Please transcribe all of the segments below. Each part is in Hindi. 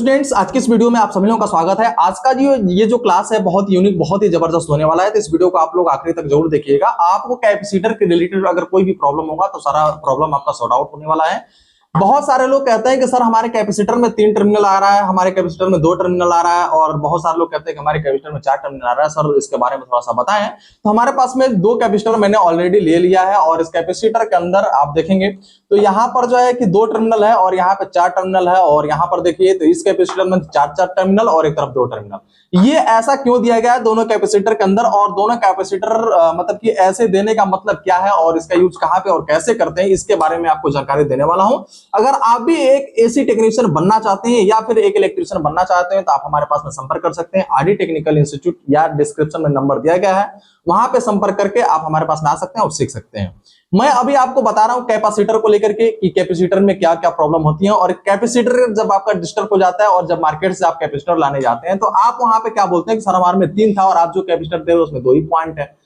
स्टूडेंट्स, आज की इस वीडियो में आप सभी लोगों का स्वागत है। आज का ये जो क्लास है बहुत यूनिक, बहुत ही जबरदस्त होने वाला है। तो इस वीडियो को आप लोग आखिरी तक जरूर देखिएगा। आपको कैपेसिटर के रिलेटेड अगर कोई भी प्रॉब्लम होगा तो सारा प्रॉब्लम आपका सॉर्ट आउट होने वाला है। बहुत सारे लोग कहते हैं कि सर हमारे कैपेसिटर में 3 टर्मिनल आ रहा है, हमारे कैपेसिटर में 2 टर्मिनल आ रहा है, और बहुत सारे लोग कहते हैं कि हमारे कैपेसिटर में 4 टर्मिनल आ रहा है। सर इसके बारे में थोड़ा सा बताएं। तो हमारे पास में 2 कैपेसिटर मैंने ऑलरेडी ले लिया है, और इस कैपेसिटर के अंदर आप देखेंगे तो यहाँ पर जो है कि 2 टर्मिनल है और यहाँ पे 4 टर्मिनल है, और यहाँ पर देखिए तो इस कैपेसिटर में 4 टर्मिनल और एक तरफ 2 टर्मिनल। ये ऐसा क्यों दिया गया है दोनों कैपेसिटर के अंदर, और दोनों कैपेसिटर मतलब कि ऐसे देने का मतलब क्या है और इसका यूज कहाँ पे और कैसे करते हैं, इसके बारे में आपको जानकारी देने वाला हूं। अगर आप भी एक एसी टेक्नीशियन बनना चाहते हैं या फिर एक इलेक्ट्रीशियन बनना चाहते हैं तो आप हमारे पास में संपर्क कर सकते हैं। आरडी टेक्निकल इंस्टीट्यूट या डिस्क्रिप्शन में नंबर दिया गया है, वहां पे संपर्क करके आप हमारे पास में आ सकते हैं और सीख सकते हैं। मैं अभी आपको बता रहा हूं कैपेसिटर को लेकर के कि कैपेसिटर में क्या क्या प्रॉब्लम होती है, और कैपेसिटर जब आपका डिस्टर्ब हो जाता है और जब मार्केट से आप कैपेसिटर लाने जाते हैं तो आप वहां पे क्या बोलते हैं कि सर हमारे में 3 था और आप जो कैपेसिटर दे रहे हो उसमें 2 ही पॉइंट है।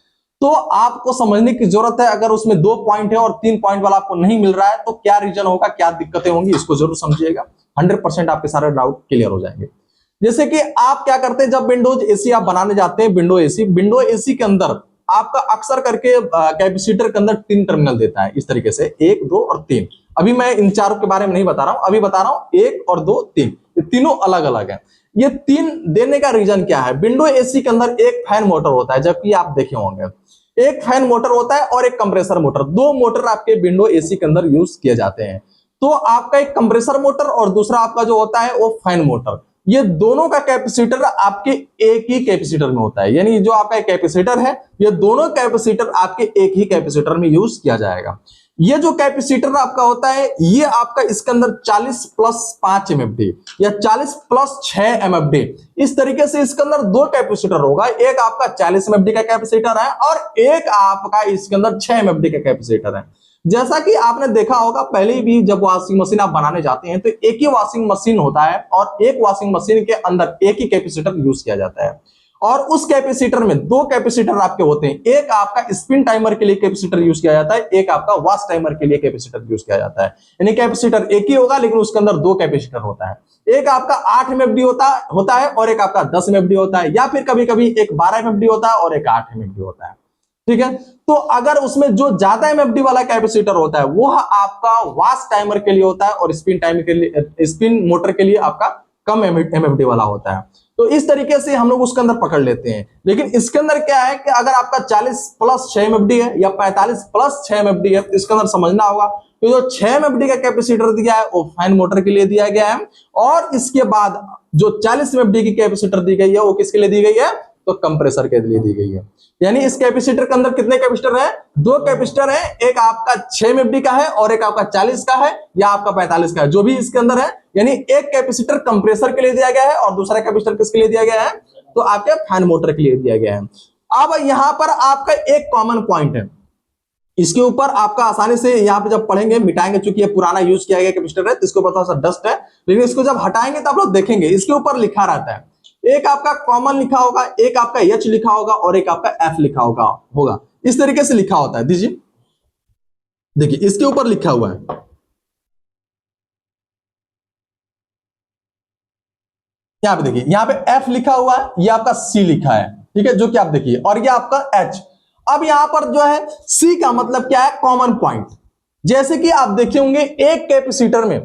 तो आपको समझने की जरूरत है, अगर उसमें 2 पॉइंट है और 3 पॉइंट वाला आपको नहीं मिल रहा है तो क्या रीजन होगा, क्या दिक्कतें होंगी, इसको जरूर समझिएगा। 100% आपके सारे डाउट क्लियर हो जाएंगे। जैसे कि आप क्या करते हैं, जब विंडोज एसी आप बनाने जाते हैं, विंडो एसी के अंदर आपका अक्सर करके कैपेसिटर के अंदर 3 टर्मिनल देता है, इस तरीके से 1, 2 और 3। अभी मैं इन चारों के बारे में नहीं बता रहा हूं, अभी बता रहा हूं 1 और 2, 3, ये तीनों अलग अलग है। ये 3 देने का रीजन क्या है? विंडो एसी के अंदर एक फैन मोटर होता है, जबकि आप देखे होंगे एक फैन मोटर होता है और एक कंप्रेसर मोटर। 2 मोटर आपके विंडो एसी के अंदर यूज किए जाते हैं। तो आपका एक कंप्रेसर मोटर और दूसरा आपका जो होता है वो फैन मोटर, ये दोनों का कैपेसिटर आपके एक ही कैपेसिटर में होता है। यानी जो आपका कैपेसिटर है, ये दोनों कैपेसिटर आपके एक ही कैपेसिटर में यूज किया जाएगा। ये जो कैपेसिटर आपका होता है, ये आपका इसके अंदर 40 प्लस 5 एमएफडी या 40 प्लस 6 एमएफडी, इस तरीके से इसके अंदर 2 कैपेसिटर होगा। एक आपका 40 एमएफडी का कैपेसिटर है और एक आपका इसके अंदर 6 एमएफडी का कैपेसिटर है। जैसा कि आपने देखा होगा पहले भी, जब वॉशिंग मशीन आप बनाने जाते हैं तो एक ही वॉशिंग मशीन होता है और एक वॉशिंग मशीन के अंदर एक ही कैपेसिटर यूज किया जाता है, और उस कैपेसिटर में 2 कैपेसिटर आपके होते हैं। एक आपका स्पिन टाइमर के लिए कैपेसिटर यूज किया जाता है, एक आपका वॉश टाइमर के लिए कैपेसिटर यूज किया जाता है। यानी कैपेसिटर एक ही होगा लेकिन उसके अंदर 2 कैपेसिटर होता है। एक आपका 8 एमएफडी होता है और एक आपका 10 एमएफडी होता है, या फिर कभी कभी एक 12 एमएफडी होता है और एक 8 एमएफडी होता है। ठीक है, तो अगर उसमें जो ज्यादा एमएफडी वाला कैपेसिटर होता है वो आपका वॉश टाइमर के लिए होता है, और स्पिन टाइमर के लिए, स्पिन मोटर के लिए आपका कम एमएफडी वाला होता है। तो इस तरीके से हम लोग उसके अंदर पकड़ लेते हैं। लेकिन इसके अंदर क्या है कि अगर आपका 40 प्लस 6 एमएफडी है या 45 प्लस 6 एमएफडी है, तो इसके अंदर समझना होगा कि जो 6 एमएफडी का कैपेसिटर दिया है वो फैन मोटर के लिए दिया गया है, और इसके बाद जो 40 एमएफडी की कैपेसिटर दी गई है वो किसके लिए दी गई है? तो कंप्रेसर के लिए दी गई है। यानी इस कैपेसिटर के अंदर कितने कैपेसिटर है? 2 कैपेसिटर है, एक आपका 6 एमएफडी का है और एक आपका 40 का है या आपका 45 का है, जो भी इसके अंदर है। यानी एक कैपेसिटर कंप्रेसर के लिए दिया गया है और दूसरा कैपेसिटर किसके लिए दिया गया है? तो आपके फैन मोटर के लिए दिया गया है। अब यहां पर आपका एक कॉमन पॉइंट है, इसके ऊपर आपका आसानी से यहाँ पे जब पढ़ेंगे मिटाएंगे, चूंकि ये पुराना यूज किया गया कैपेसिटर है तो इसके ऊपर थोड़ा सा डस्ट है, लेकिन इसको जब हटाएंगे तो आप लोग देखेंगे इसके ऊपर लिखा रहता है। एक आपका कॉमन लिखा होगा, एक आपका एच लिखा होगा और एक आपका एफ लिखा होगा। इस तरीके से लिखा होता है। दीजिए, देखिए इसके ऊपर लिखा हुआ है, यहाँ पे देखिए, यहाँ पे एफ लिखा हुआ है, ये आपका सी लिखा है, ठीक है, जो कि आप देखिए, और ये आपका एच। अब यहां पर जो है सी का मतलब क्या है? Common point. जैसे कि आप देखे होंगे एक कैपेसिटर में,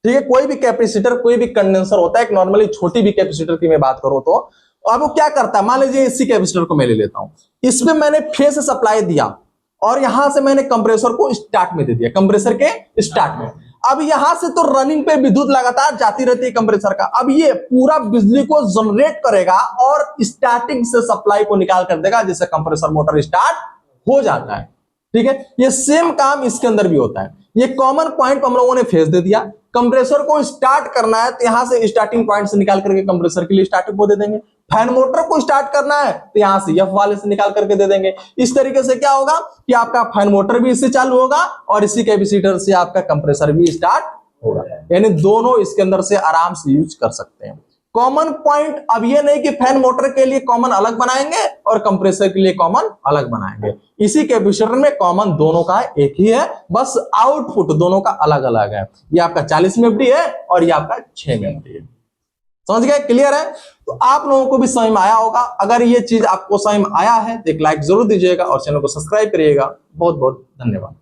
ठीक है, कोई भी कैपेसिटर, कोई भी कंडेंसर होता है, एक नॉर्मली छोटी भी कैपेसिटर की मैं बात करूं तो अब वो क्या करता है, मान लीजिए इसी कैपेसिटर को मैं ले लेता हूं, इसमें मैंने फेस सप्लाई दिया और यहां से मैंने कंप्रेसर को स्टार्ट में दे दिया, कंप्रेसर के स्टार्ट में। अब यहां से तो रनिंग पे विद्युत लगातार जाती रहती है कंप्रेसर का। अब ये पूरा बिजली को जनरेट करेगा और स्टार्टिंग से सप्लाई को निकाल कर देगा, जिससे कंप्रेसर मोटर स्टार्ट हो जाता है। ठीक है, ये सेम काम इसके अंदर भी होता है। ये कॉमन पॉइंट हम लोगों ने फेस दे दिया, कंप्रेसर को स्टार्ट करना है तो यहां से स्टार्टिंग पॉइंट से निकाल करके कंप्रेसर के लिए स्टार्टिंग को दे देंगे। फैन मोटर को स्टार्ट करना है तो यहां से एफ वाले से निकाल करके दे देंगे। इस तरीके से क्या होगा कि आपका फैन मोटर भी इससे चालू होगा और इसी कैपेसिटर से आपका कंप्रेसर भी स्टार्ट होगा। यानी दोनों इसके अंदर से आराम से यूज कर सकते हैं। कॉमन पॉइंट अब ये नहीं कि फैन मोटर के लिए कॉमन अलग बनाएंगे और कंप्रेसर के लिए कॉमन अलग बनाएंगे। इसी कैपेसिटर में कॉमन दोनों का एक ही है, बस आउटपुट दोनों का अलग अलग है। ये आपका 40 एमएफडी है और ये आपका 6 एमएफडी है। समझ गए? क्लियर है? तो आप लोगों को भी समझ में आया होगा। अगर ये चीज आपको समझ में आया है तो एक लाइक जरूर दीजिएगा और चैनल को सब्सक्राइब करिएगा। बहुत बहुत धन्यवाद।